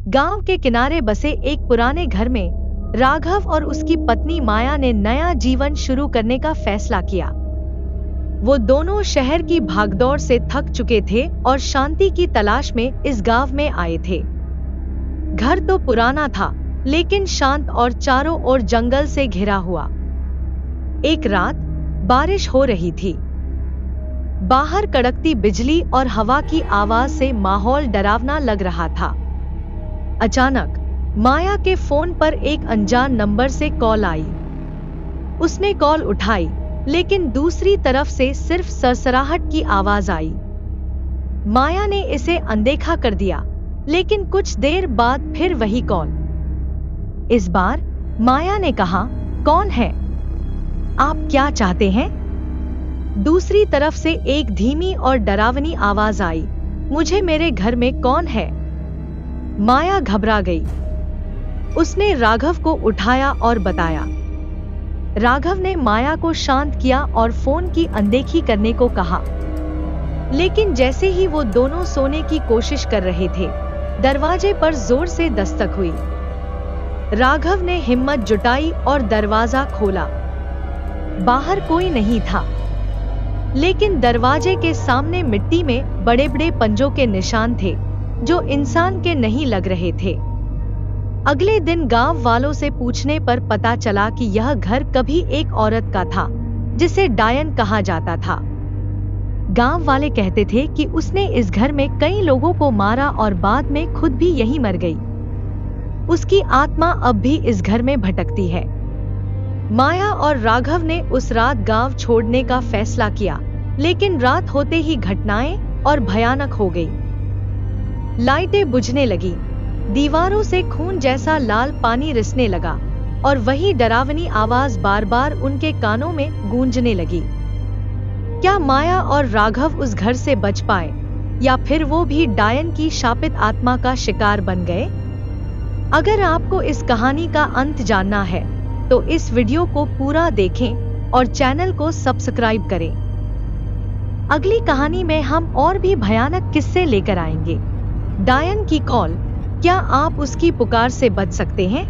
गांव के किनारे बसे एक पुराने घर में राघव और उसकी पत्नी माया ने नया जीवन शुरू करने का फैसला किया। वो दोनों शहर की भागदौड़ से थक चुके थे और शांति की तलाश में इस गांव में आए थे। घर तो पुराना था, लेकिन शांत और चारों ओर जंगल से घिरा हुआ। एक रात बारिश हो रही थी। बाहर कड़कती बिजली और हवा की आवाज से माहौल डरावना लग रहा था। अचानक माया के फोन पर एक अनजान नंबर से कॉल आई। उसने कॉल उठाई, लेकिन दूसरी तरफ से सिर्फ सरसराहट की आवाज आई। माया ने इसे अनदेखा कर दिया, लेकिन कुछ देर बाद फिर वही कॉल। इस बार माया ने कहा, कौन है? आप क्या चाहते हैं? दूसरी तरफ से एक धीमी और डरावनी आवाज आई, मुझे मेरे घर में कौन है? माया घबरा गई। उसने राघव को उठाया और बताया। राघव ने माया को शांत किया और फोन की अनदेखी करने को कहा। लेकिन जैसे ही वो दोनों सोने की कोशिश कर रहे थे, दरवाजे पर जोर से दस्तक हुई। राघव ने हिम्मत जुटाई और दरवाजा खोला। बाहर कोई नहीं था, लेकिन दरवाजे के सामने मिट्टी में बड़े बड़े पंजों के निशान थे, जो इंसान के नहीं लग रहे थे। अगले दिन गांव वालों से पूछने पर पता चला कि यह घर कभी एक औरत का था, जिसे डायन कहा जाता था। गांव वाले कहते थे कि उसने इस घर में कई लोगों को मारा और बाद में खुद भी यहीं मर गई। उसकी आत्मा अब भी इस घर में भटकती है। माया और राघव ने उस रात गांव छोड़ने का फैसला किया, लेकिन रात होते ही घटनाएं और भयानक हो गई। लाइटें बुझने लगी, दीवारों से खून जैसा लाल पानी रिसने लगा, और वही डरावनी आवाज बार बार उनके कानों में गूंजने लगी। क्या माया और राघव उस घर से बच पाए, या फिर वो भी डायन की शापित आत्मा का शिकार बन गए? अगर आपको इस कहानी का अंत जानना है, तो इस वीडियो को पूरा देखें और चैनल को सब्सक्राइब करें। अगली कहानी में हम और भी भयानक किस्से लेकर आएंगे। डायन की कॉल, क्या आप उसकी पुकार से बच सकते हैं?